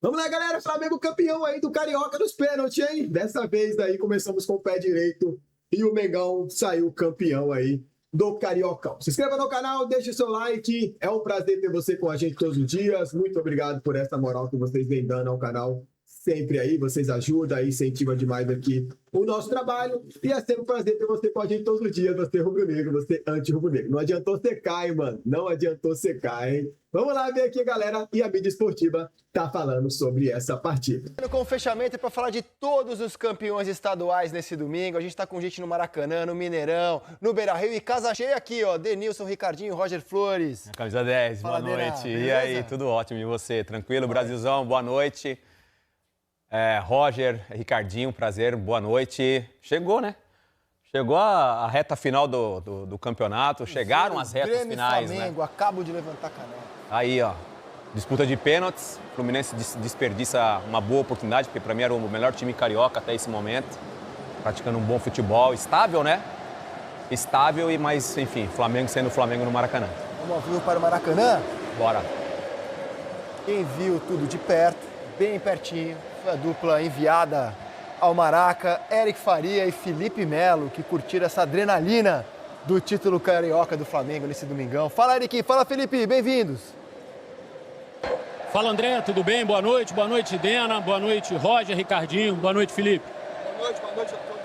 Vamos lá, galera. Flamengo campeão aí do Carioca nos pênaltis, hein? Dessa vez aí começamos com o pé direito e o Mengão saiu campeão aí do Cariocão. Se inscreva no canal, deixe seu like. É um prazer ter você com a gente todos os dias. Muito obrigado por essa moral que vocês vêm dando ao canal. Sempre aí, vocês ajudam aí, incentivam demais aqui o nosso trabalho. E é sempre um prazer ter você com a gente todos os dias, você rubro-negro, você anti-rubro-negro. Não adiantou secar, hein, mano? Não adiantou secar, hein? Vamos lá ver aqui, galera. E a mídia esportiva tá falando sobre essa partida. Com o fechamento para falar de todos os campeões estaduais nesse domingo. A gente tá com gente no Maracanã, no Mineirão, no Beira-Rio e casa cheia aqui, ó. Denilson, Ricardinho, Roger Flores. Camisa 10, Fala, boa noite. Dena, E aí, tudo ótimo. E você? Tranquilo? Brasilzão, boa noite. Roger, Ricardinho, prazer, boa noite. Chegou, né? Chegou a reta final do campeonato, chegaram as retas Grêmio finais, Flamengo, né? acabo de levantar a canela. Aí, ó, disputa de pênaltis. O Fluminense desperdiça uma boa oportunidade, porque para mim era o melhor time carioca até esse momento. Praticando um bom futebol, estável, né? Estável, mas, enfim, Flamengo sendo Flamengo no Maracanã. Vamos ao vivo para o Maracanã? Bora. Quem viu tudo de perto, bem pertinho, foi a dupla enviada ao Maraca, Eric Faria e Felipe Melo, que curtiram essa adrenalina do título carioca do Flamengo nesse domingão. Fala, Eric. Fala, Felipe. Bem-vindos. Fala, André. Tudo bem? Boa noite, Dena. Boa noite, Roger, Ricardinho. Boa noite, Felipe. Boa noite a todos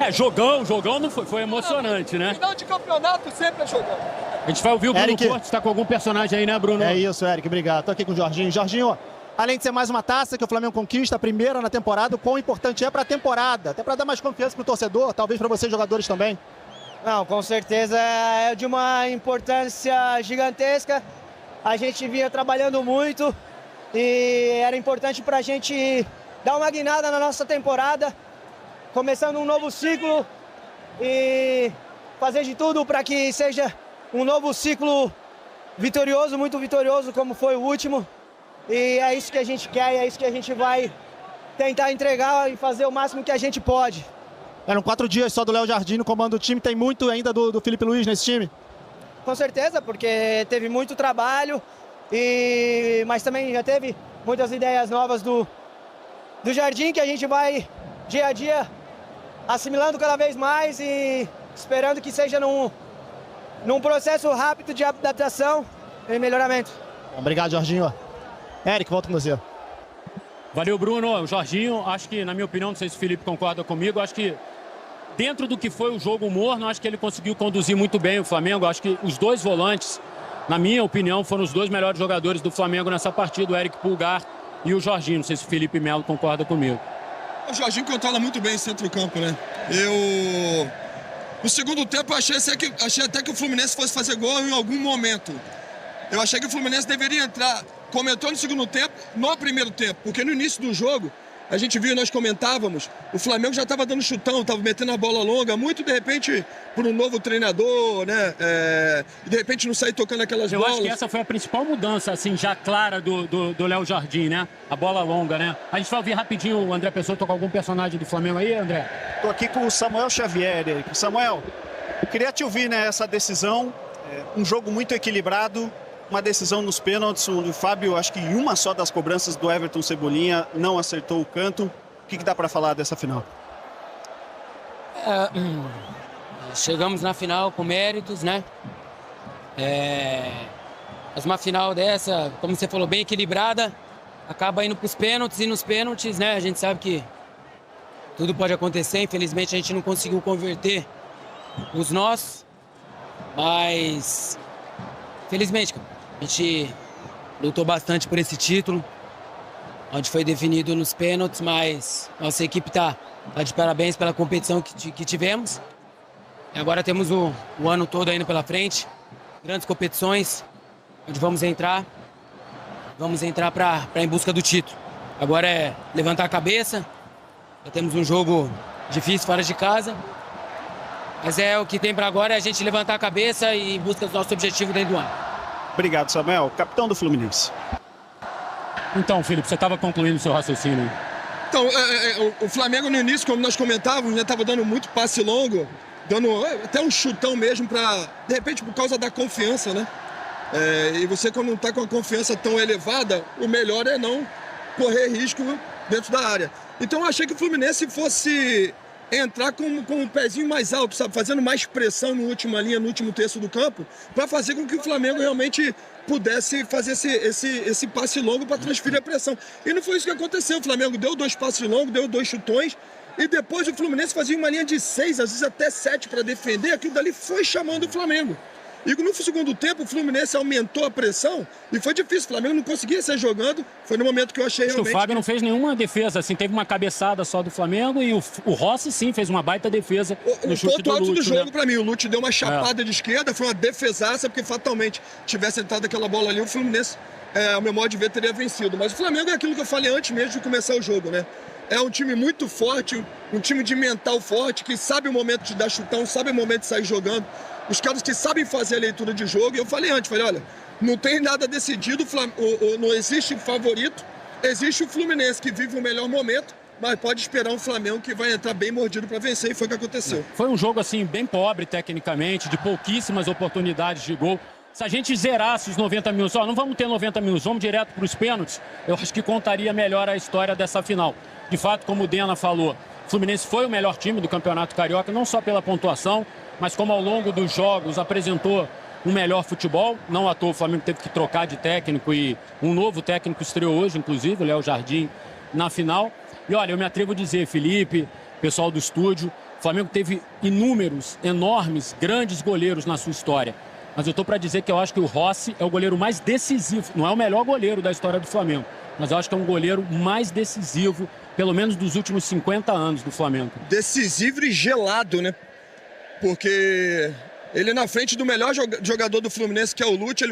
aí. Jogão não foi emocionante, né? Final de campeonato sempre é jogão. A gente vai ouvir o Bruno Eric. Cortes, tá com algum personagem aí, né, Bruno? É isso, Eric, obrigado. Tô aqui com o Jorginho. Jorginho, além de ser mais uma taça que o Flamengo conquista, a primeira na temporada, o quão importante é para a temporada? Até para dar mais confiança pro torcedor, talvez para vocês jogadores também. Não, com certeza é de uma importância gigantesca. A gente vinha trabalhando muito e era importante para a gente dar uma guinada na nossa temporada, começando um novo ciclo e fazer de tudo para que seja um novo ciclo vitorioso, muito vitorioso, como foi o último. E é isso que a gente quer, e é isso que a gente vai tentar entregar e fazer o máximo que a gente pode. Eram 4 dias só do Léo Jardim no comando do time, tem muito ainda do Felipe Luiz nesse time? Com certeza, porque teve muito trabalho, mas também já teve muitas ideias novas do Jardim, que a gente vai dia a dia assimilando cada vez mais e esperando que seja num processo rápido de adaptação e melhoramento. Obrigado, Jorginho. Eric, volto com você. Valeu, Bruno. O Jorginho, acho que, na minha opinião, não sei se o Felipe concorda comigo, acho que dentro do que foi o jogo morno, acho que ele conseguiu conduzir muito bem o Flamengo. Acho que os dois volantes, na minha opinião, foram os dois melhores jogadores do Flamengo nessa partida, o Eric Pulgar e o Jorginho. Não sei se o Felipe Melo concorda comigo. O Jorginho controla muito bem esse centro-campo, né? No segundo tempo, eu achei até que o Fluminense fosse fazer gol em algum momento. Eu achei que o Fluminense deveria entrar, comentou no segundo tempo, no primeiro tempo, porque no início do jogo, a gente viu e nós comentávamos, o Flamengo já estava dando chutão, estava metendo a bola longa, muito de repente por um novo treinador, né? E de repente não sair tocando aquelas bolas. Eu acho que essa foi a principal mudança, assim, já clara do Léo Jardim, né? A bola longa, né? A gente vai ouvir rapidinho o André Pessoa tocar algum personagem do Flamengo aí, André? Estou aqui com o Samuel Xavier, Eric. Samuel, eu queria te ouvir nessa decisão, um jogo muito equilibrado, uma decisão nos pênaltis, onde o Fábio, acho que em uma só das cobranças do Everton Cebolinha, não acertou o canto. O que dá para falar dessa final? Chegamos na final com méritos, né? Mas uma final dessa, como você falou, bem equilibrada, acaba indo para os pênaltis, e nos pênaltis, né? A gente sabe que tudo pode acontecer, infelizmente a gente não conseguiu converter os nós, mas felizmente, a gente lutou bastante por esse título, onde foi definido nos pênaltis, mas nossa equipe tá de parabéns pela competição que tivemos. E agora temos o ano todo ainda pela frente, grandes competições, onde vamos entrar para em busca do título. Agora é levantar a cabeça, já temos um jogo difícil fora de casa, mas o que tem para agora é a gente levantar a cabeça e em busca do nosso objetivo dentro do ano. Obrigado, Samuel. Capitão do Fluminense. Então, Felipe, você estava concluindo o seu raciocínio. Então, o Flamengo no início, como nós comentávamos, já estava dando muito passe longo, dando até um chutão mesmo para, de repente, por causa da confiança, né? E você, quando não está com a confiança tão elevada, o melhor é não correr risco dentro da área. Então eu achei que o Fluminense fosse entrar com o pezinho mais alto, sabe? Fazendo mais pressão na última linha, no último terço do campo, para fazer com que o Flamengo realmente pudesse fazer esse passe longo para transferir a pressão. E não foi isso que aconteceu. O Flamengo deu 2 passes longos, deu 2 chutões, e depois o Fluminense fazia uma linha de 6, às vezes até 7 para defender. Aquilo dali foi chamando o Flamengo. E no segundo tempo, o Fluminense aumentou a pressão e foi difícil. O Flamengo não conseguia sair jogando. Foi no momento que eu achei realmente... O Fábio não fez nenhuma defesa, assim, teve uma cabeçada só do Flamengo e o Rossi, sim, fez uma baita defesa no chute do Lúcio. O ponto alto do jogo, pra mim, o Lúcio deu uma chapada de esquerda, foi uma defesaça, porque fatalmente tivesse entrado aquela bola ali, o Fluminense, ao meu modo de ver, teria vencido. Mas o Flamengo é aquilo que eu falei antes mesmo de começar o jogo, né? É um time muito forte, um time de mental forte, que sabe o momento de dar chutão, sabe o momento de sair jogando. Os caras que sabem fazer a leitura de jogo. E eu falei antes, olha, não tem nada decidido, não existe favorito, existe o Fluminense que vive o melhor momento, mas pode esperar um Flamengo que vai entrar bem mordido para vencer, e foi o que aconteceu. Foi um jogo, assim, bem pobre tecnicamente, de pouquíssimas oportunidades de gol. Se a gente zerasse os 90 minutos, não vamos ter 90 minutos, vamos direto para os pênaltis, eu acho que contaria melhor a história dessa final. De fato, como o Dena falou, o Fluminense foi o melhor time do Campeonato Carioca, não só pela pontuação, mas como ao longo dos jogos apresentou um melhor futebol. Não à toa o Flamengo teve que trocar de técnico e um novo técnico estreou hoje, inclusive, o Léo Jardim, na final. E olha, eu me atrevo a dizer, Felipe, pessoal do estúdio, o Flamengo teve inúmeros, enormes, grandes goleiros na sua história. Mas eu estou para dizer que eu acho que o Rossi é o goleiro mais decisivo, não é o melhor goleiro da história do Flamengo, mas eu acho que é um goleiro mais decisivo, pelo menos dos últimos 50 anos do Flamengo. Decisivo e gelado, né? Porque ele na frente do melhor jogador do Fluminense, que é o Lúcio,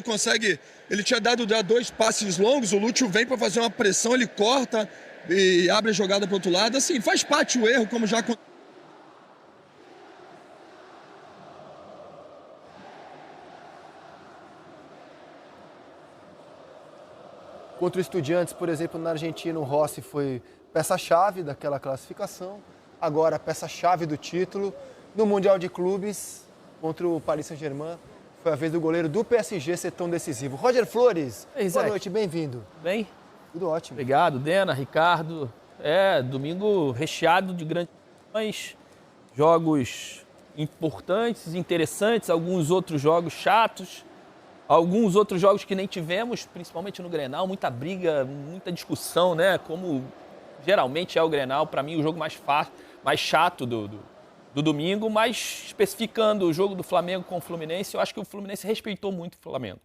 ele tinha dado 2 passes longos, o Lúcio vem para fazer uma pressão, ele corta e abre a jogada para o outro lado. Assim, faz parte o erro, como já aconteceu. Contra o Estudiantes, por exemplo, na Argentina, o Rossi foi peça-chave daquela classificação, agora peça-chave do título. No Mundial de Clubes, contra o Paris Saint-Germain, foi a vez do goleiro do PSG ser tão decisivo. Roger Flores, boa noite, bem-vindo. Bem? Tudo ótimo. Obrigado, Dena, Ricardo. Domingo recheado de grandes jogos importantes, interessantes, alguns outros jogos chatos, alguns outros jogos que nem tivemos, principalmente no Grenal, muita briga, muita discussão, né? Como geralmente é o Grenal, para mim o jogo mais chato do domingo, mas especificando o jogo do Flamengo com o Fluminense, eu acho que o Fluminense respeitou muito o Flamengo.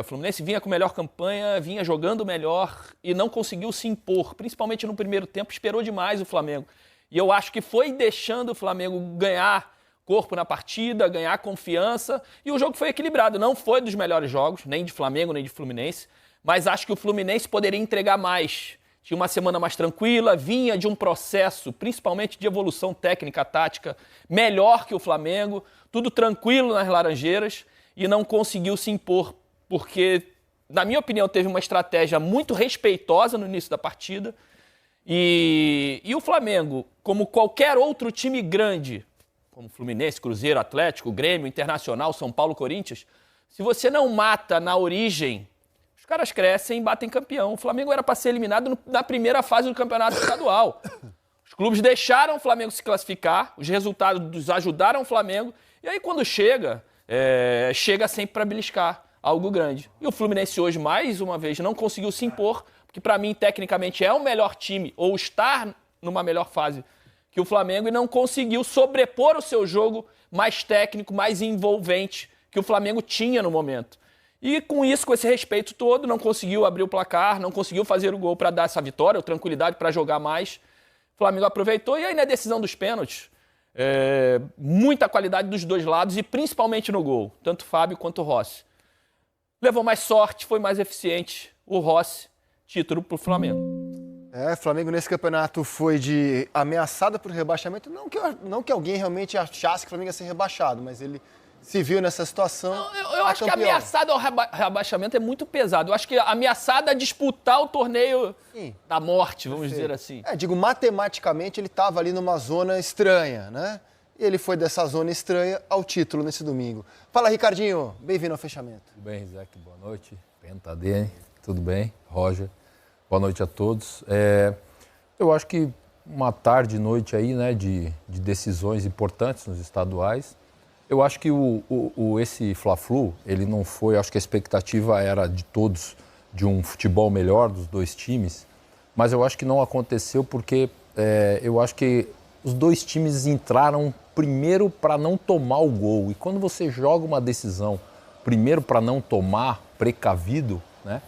O Fluminense vinha com melhor campanha, vinha jogando melhor e não conseguiu se impor, principalmente no primeiro tempo, esperou demais o Flamengo. E eu acho que foi deixando o Flamengo ganhar corpo na partida, ganhar confiança, e o jogo foi equilibrado. Não foi dos melhores jogos, nem de Flamengo, nem de Fluminense, mas acho que o Fluminense poderia entregar mais. Tinha uma semana mais tranquila, vinha de um processo, principalmente de evolução técnica, tática, melhor que o Flamengo, tudo tranquilo nas Laranjeiras, e não conseguiu se impor, porque, na minha opinião, teve uma estratégia muito respeitosa no início da partida, e o Flamengo, como qualquer outro time grande, como Fluminense, Cruzeiro, Atlético, Grêmio, Internacional, São Paulo, Corinthians, se você não mata na origem, os caras crescem e batem campeão. O Flamengo era para ser eliminado na primeira fase do campeonato estadual. Os clubes deixaram o Flamengo se classificar, os resultados ajudaram o Flamengo, e aí quando chega sempre para beliscar algo grande. E o Fluminense hoje, mais uma vez, não conseguiu se impor, porque para mim, tecnicamente, é o melhor time, ou estar numa melhor fase que o Flamengo, e não conseguiu sobrepor o seu jogo mais técnico, mais envolvente que o Flamengo tinha no momento. E com isso, com esse respeito todo, não conseguiu abrir o placar, não conseguiu fazer o gol para dar essa vitória, ou tranquilidade para jogar mais. O Flamengo aproveitou, e aí na decisão dos pênaltis, muita qualidade dos dois lados, e principalmente no gol, tanto o Fábio quanto o Rossi. Levou mais sorte, foi mais eficiente o Rossi, título para o Flamengo. O Flamengo nesse campeonato foi de ameaçado por rebaixamento, não que alguém realmente achasse que o Flamengo ia ser rebaixado, mas ele se viu nessa situação. Eu acho que ameaçado ao rebaixamento é muito pesado. Eu acho que ameaçado a disputar o torneio da morte, vamos dizer assim. Matematicamente ele estava ali numa zona estranha, né? e ele foi dessa zona estranha ao título nesse domingo. Fala, Ricardinho, bem-vindo ao fechamento. Tudo bem, Isaac? Boa noite. Pentadene, tudo bem? Roger, boa noite a todos. Eu acho que uma tarde e noite aí, né, de decisões importantes nos estaduais. Eu acho que esse Fla-Flu, ele não foi, acho que a expectativa era de todos de um futebol melhor dos dois times, mas eu acho que não aconteceu porque eu acho que os dois times entraram primeiro para não tomar o gol. E quando você joga uma decisão primeiro para não tomar, precavido, né,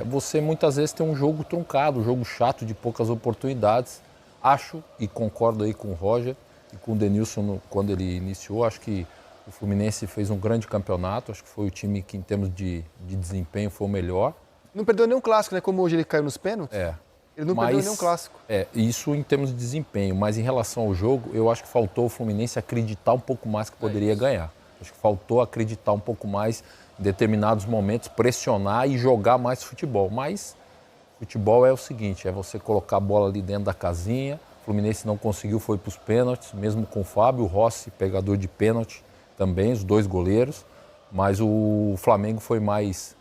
você muitas vezes tem um jogo truncado, um jogo chato de poucas oportunidades. Acho, e concordo aí com o Roger e com o Denilson quando ele iniciou, acho que o Fluminense fez um grande campeonato, acho que foi o time que, em termos de desempenho, foi o melhor. Não perdeu nenhum clássico, né? Como hoje ele caiu nos pênaltis. Ele não perdeu nenhum clássico. Isso em termos de desempenho, mas em relação ao jogo, eu acho que faltou o Fluminense acreditar um pouco mais que poderia ganhar. Acho que faltou acreditar um pouco mais em determinados momentos, pressionar e jogar mais futebol. Mas futebol é o seguinte, é você colocar a bola ali dentro da casinha. O Fluminense não conseguiu, foi para os pênaltis, mesmo com o Fábio, o Rossi, pegador de pênalti também, os dois goleiros, mas o Flamengo foi mais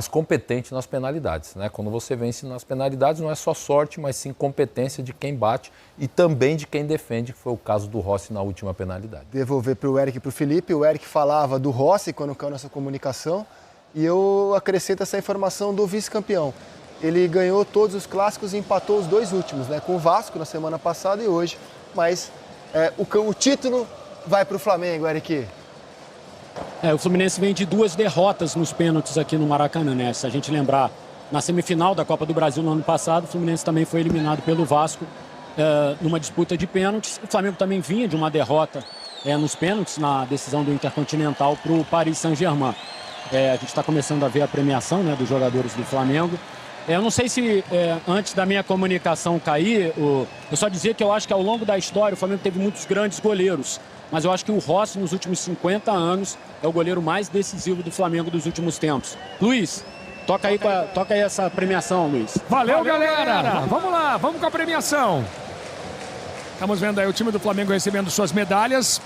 competente nas penalidades, né? Quando você vence nas penalidades não é só sorte, mas sim competência de quem bate e também de quem defende, que foi o caso do Rossi na última penalidade. Devolver para o Eric e para o Felipe. O Eric falava do Rossi quando caiu nessa comunicação e eu acrescento essa informação do vice-campeão. Ele ganhou todos os clássicos e empatou os dois últimos, né? Com o Vasco na semana passada e hoje, mas o título vai para o Flamengo, Eric. O Fluminense vem de 2 derrotas nos pênaltis aqui no Maracanã, né? Se a gente lembrar, na semifinal da Copa do Brasil no ano passado, o Fluminense também foi eliminado pelo Vasco numa disputa de pênaltis. O Flamengo também vinha de uma derrota nos pênaltis, na decisão do Intercontinental para o Paris Saint-Germain. A gente está começando a ver a premiação, né, dos jogadores do Flamengo. Eu não sei se antes da minha comunicação cair, eu só dizer que eu acho que ao longo da história o Flamengo teve muitos grandes goleiros. Mas eu acho que o Rossi, nos últimos 50 anos, é o goleiro mais decisivo do Flamengo dos últimos tempos. Luiz, toca aí essa premiação, Luiz. Valeu, galera! Vamos lá, vamos com a premiação. Estamos vendo aí o time do Flamengo recebendo suas medalhas.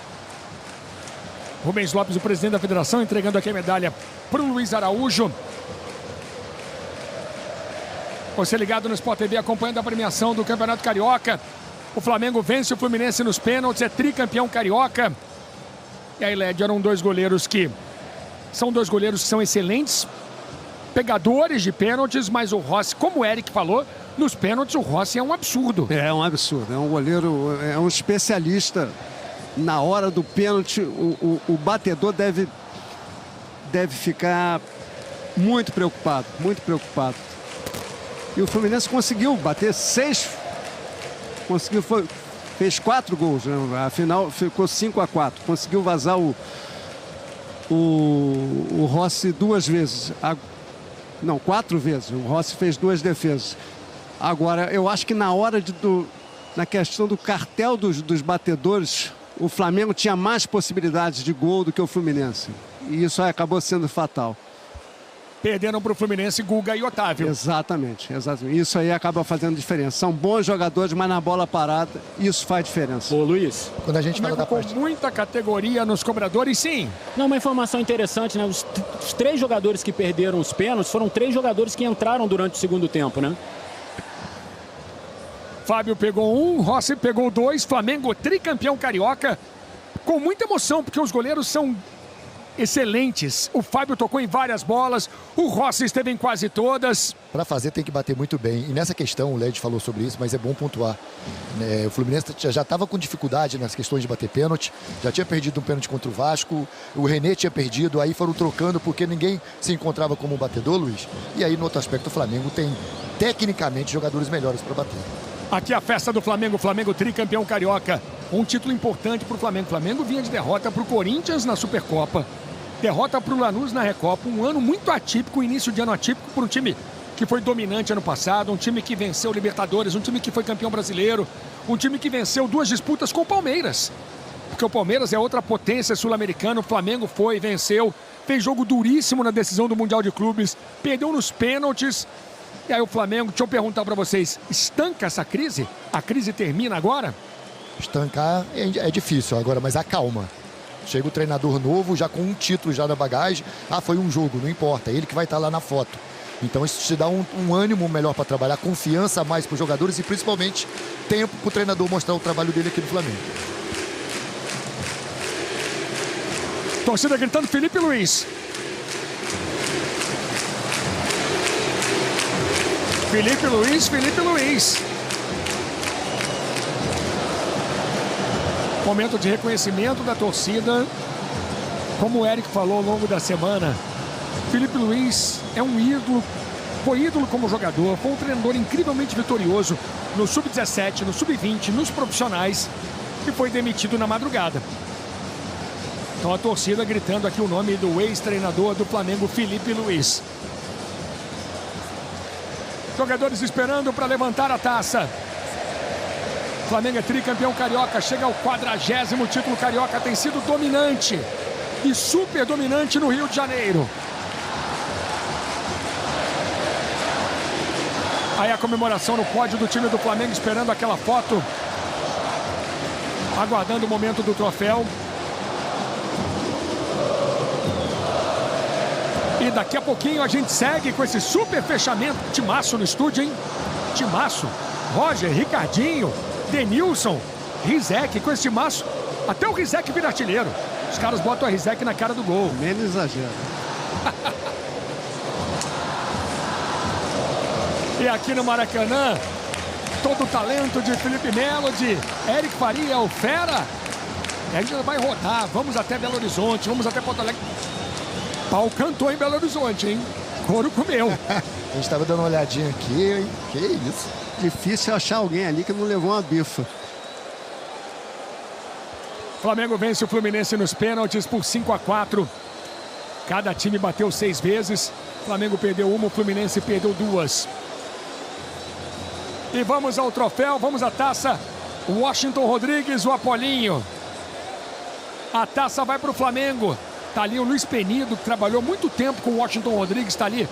Rubens Lopes, o presidente da federação, entregando aqui a medalha para o Luiz Araújo. Você ligado no Sport TV acompanhando a premiação do Campeonato Carioca. O Flamengo vence o Fluminense nos pênaltis, é tricampeão carioca. E aí, Led, eram dois goleiros que são excelentes, pegadores de pênaltis, mas o Rossi, como o Eric falou, nos pênaltis o Rossi é um absurdo. É um absurdo, é um goleiro, é um especialista. Na hora do pênalti, o batedor deve ficar muito preocupado, muito preocupado. E o Fluminense conseguiu bater 6... fez 4 gols, né? Afinal ficou 5-4. Conseguiu vazar o Rossi 2 vezes. Não, 4 vezes. O Rossi fez 2 defesas. Agora, eu acho que na questão do cartel dos batedores, o Flamengo tinha mais possibilidades de gol do que o Fluminense. E isso aí acabou sendo fatal. Perderam para o Fluminense Guga e Otávio. Exatamente. Isso aí acaba fazendo diferença. São bons jogadores, mas na bola parada, isso faz diferença. Ô, Luiz. Quando a gente fala da partida, com muita categoria nos cobradores, sim. Não, uma informação interessante, né? Os 3 jogadores que perderam os pênaltis foram 3 jogadores que entraram durante o segundo tempo, né? Fábio pegou 1, Rossi pegou 2, Flamengo tricampeão carioca. Com muita emoção, porque os goleiros são excelentes. O Fábio tocou em várias bolas, o Rossi esteve em quase todas. Para fazer tem que bater muito bem. E nessa questão, o Led falou sobre isso, mas é bom pontuar. O Fluminense já estava com dificuldade nas questões de bater pênalti, já tinha perdido um pênalti contra o Vasco, o René tinha perdido, aí foram trocando porque ninguém se encontrava como batedor, Luiz. E aí, no outro aspecto, o Flamengo tem, tecnicamente, jogadores melhores para bater. Aqui a festa do Flamengo, Flamengo tricampeão carioca. Um título importante para o Flamengo. O Flamengo vinha de derrota para o Corinthians na Supercopa. Derrota para o Lanús na Recopa. Um ano muito atípico, início de ano atípico para um time que foi dominante ano passado, um time que venceu o Libertadores, um time que foi campeão brasileiro, um time que venceu 2 disputas com o Palmeiras. Porque o Palmeiras é outra potência sul-americana, o Flamengo foi, venceu, fez jogo duríssimo na decisão do Mundial de Clubes, perdeu nos pênaltis. E aí o Flamengo, deixa eu perguntar para vocês, estanca essa crise? A crise termina agora? Estancar é difícil agora, mas acalma. Chega o treinador novo, já com um título já na bagagem. Foi um jogo, não importa, ele que vai estar lá na foto. Então isso te dá um ânimo melhor para trabalhar, confiança a mais para os jogadores e principalmente tempo para o treinador mostrar o trabalho dele aqui no Flamengo. Torcida gritando Felipe Luiz. Felipe Luiz, Felipe Luiz. Momento de reconhecimento da torcida. Como o Eric falou ao longo da semana, Felipe Luiz é um ídolo, foi ídolo como jogador, foi um treinador incrivelmente vitorioso no Sub-17, no Sub-20, nos profissionais e foi demitido na madrugada. Então a torcida gritando aqui o nome do ex-treinador do Flamengo, Felipe Luiz. Jogadores esperando para levantar a taça. Flamengo é tricampeão carioca, chega ao 40º título carioca, tem sido dominante e super dominante no Rio de Janeiro. Aí a comemoração no pódio do time do Flamengo, esperando aquela foto, aguardando o momento do troféu. E daqui a pouquinho a gente segue com esse super fechamento. Timaço no estúdio, hein? Timaço. Roger, Ricardinho, Denilson, Rizek, com esse timaço. Até o Rizek vira artilheiro. Os caras botam a Rizek na cara do gol. Menos exagero. E aqui no Maracanã, todo o talento de Felipe Melo, de Eric Faria, o Fera. E a gente vai rodar, vamos até Belo Horizonte, vamos até Porto Alegre. Pau cantou em Belo Horizonte, hein? Couro comeu. A gente estava dando uma olhadinha aqui, hein? Que isso? Difícil achar alguém ali que não levou uma bifa. Flamengo vence o Fluminense nos pênaltis por 5-4. Cada time bateu 6 vezes. Flamengo perdeu uma, o Fluminense perdeu 2. E vamos ao troféu, vamos à taça. Washington Rodrigues, o Apolinho. A taça vai para o Flamengo. Tá ali o Luiz Penido, que trabalhou muito tempo com o Washington Rodrigues, tá ali.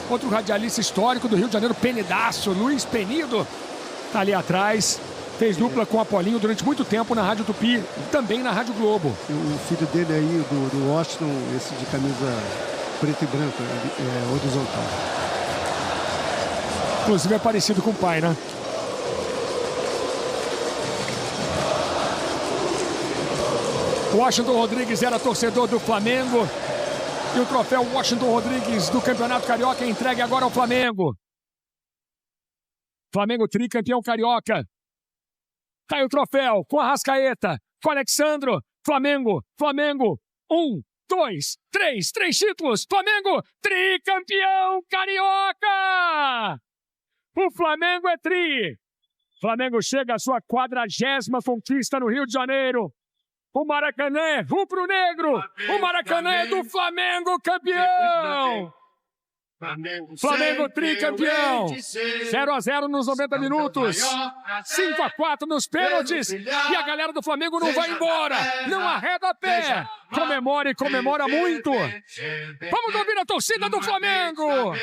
Outro radialista histórico do Rio de Janeiro, Penidaço, Luiz Penido. Tá ali atrás. Fez dupla com o Apolinho durante muito tempo na Rádio Tupi e também na Rádio Globo. O filho dele aí, do Washington, esse de camisa preta e branca, horizontal. Inclusive é parecido com o pai, né? Washington Rodrigues era torcedor do Flamengo. E o troféu Washington Rodrigues do Campeonato Carioca é entregue agora ao Flamengo. Flamengo tricampeão carioca. Tá aí o troféu com a Arrascaeta, com o Alexandro. Flamengo. 1, 2, 3 títulos. Flamengo tricampeão carioca. O Flamengo é tri. Flamengo chega à sua 40ª conquista no Rio de Janeiro. O Maracanã é rubro-negro. O Maracanã é do Flamengo campeão. Flamengo tricampeão. 0-0 nos 90 minutos. 5-4 nos pênaltis. E a galera do Flamengo não vai embora. Não arreda pé. Comemora e comemora muito. Vamos ouvir a torcida do Flamengo.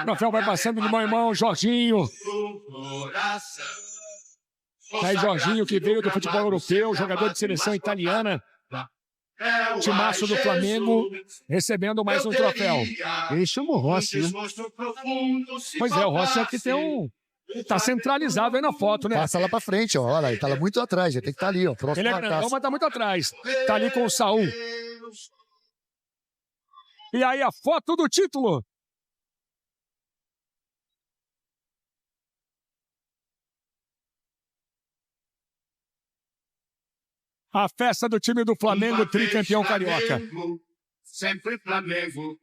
O troféu vai passando de mão em mão, Jorginho. Aí Jorginho, que veio do futebol europeu, jogador de seleção italiana. Timaço do Flamengo, recebendo mais um troféu. Ele chama o Rossi, né? Pois é, o Rossi aqui tem tá centralizado aí na foto, né? Passa lá pra frente, ó. Olha, ele tá lá muito atrás, ele tem que estar ali, ó. Ele é grandão, mas tá muito atrás. Tá ali com o Saul. E aí a foto do título. A festa do time do Flamengo, tricampeão carioca. Sempre Flamengo.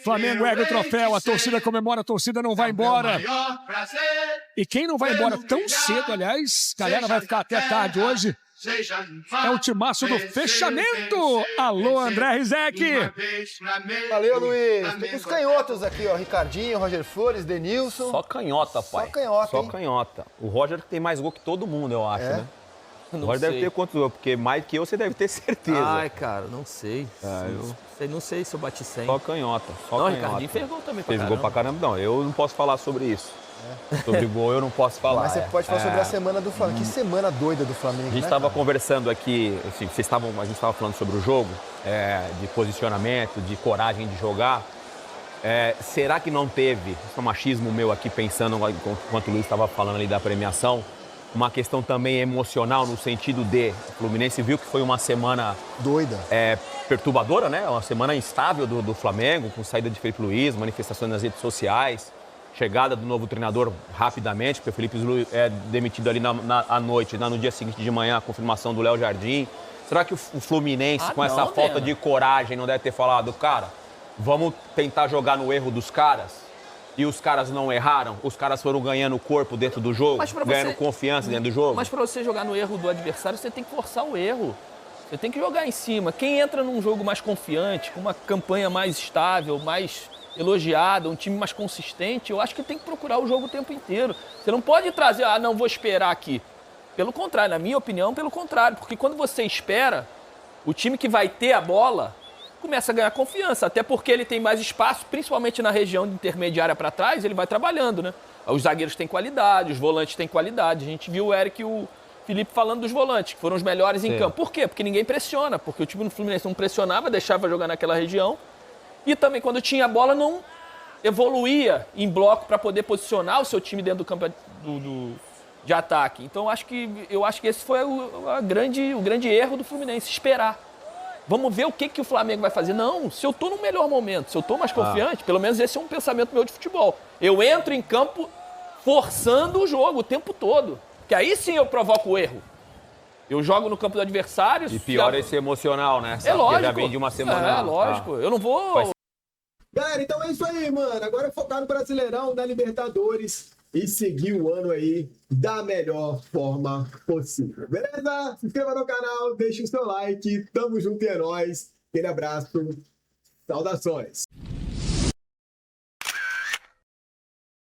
Flamengo ergue o troféu, a torcida comemora, a torcida não vai embora. E quem não vai embora tão cedo, aliás, a galera vai ficar até tarde hoje. É o timaço do fechamento. Alô, André Rizek. Valeu, Luiz. Tem os canhotos aqui, ó. Ricardinho, Roger Flores, Denilson. Só canhota, pai. Só canhota, Só hein? canhota. O Roger tem mais gol que todo mundo, eu acho, né? Não Agora deve sei. ter quantos gols, porque mais que eu você deve ter certeza. Ai, cara, não sei. Não sei se eu bati 100. Só canhota. Só Não, canhota. Ricardinho fez gol também pra Fez gol pra caramba. Não, eu não posso falar sobre isso. Sobre gol eu não posso falar. Mas você pode falar sobre a semana do Flamengo. Que semana doida do Flamengo, A gente né, estava cara? conversando aqui, assim, a gente estava falando sobre o jogo, de posicionamento, de coragem de jogar. Será que não teve, esse é um machismo meu aqui, pensando enquanto o Luiz estava falando ali da premiação, uma questão também emocional no sentido de o Fluminense viu que foi uma semana doida, perturbadora, né? Uma semana instável do Flamengo, com saída de Felipe Luiz, manifestações nas redes sociais, chegada do novo treinador rapidamente, porque o Felipe Luiz é demitido ali à noite, no dia seguinte de manhã, a confirmação do Léo Jardim. Será que o Fluminense, com essa falta de coragem, não deve ter falado, cara, vamos tentar jogar no erro dos caras? E os caras não erraram? Os caras foram ganhando corpo dentro do jogo, ganhando confiança dentro do jogo? Mas para você jogar no erro do adversário, você tem que forçar o erro. Você tem que jogar em cima. Quem entra num jogo mais confiante, com uma campanha mais estável, mais elogiada, um time mais consistente, eu acho que tem que procurar o jogo o tempo inteiro. Você não pode trazer, não vou esperar aqui. Pelo contrário, na minha opinião, pelo contrário. Porque quando você espera, o time que vai ter a bola começa a ganhar confiança, até porque ele tem mais espaço, principalmente na região de intermediária para trás, ele vai trabalhando, né? Os zagueiros têm qualidade, os volantes têm qualidade. A gente viu o Eric e o Felipe falando dos volantes, que foram os melhores em campo. Por quê? Porque ninguém pressiona, porque o time do Fluminense não pressionava, deixava jogar naquela região. E também, quando tinha a bola, não evoluía em bloco para poder posicionar o seu time dentro do campo de ataque. Então, eu acho que esse foi o grande erro do Fluminense, esperar. Vamos ver o que o Flamengo vai fazer. Não, se eu estou no melhor momento, se eu estou mais confiante, pelo menos esse é um pensamento meu de futebol. Eu entro em campo forçando o jogo o tempo todo. Que aí sim eu provoco o erro. Eu jogo no campo do adversário... E pior é esse emocional, né? É lógico. Já vem de uma semana... Lógico. Eu não vou... Galera, então é isso aí, mano. Agora é focar no Brasileirão, na Libertadores e seguir o ano aí da melhor forma possível. Beleza? Se inscreva no canal, deixe o seu like. Tamo junto e é nóis. Aquele abraço. Saudações.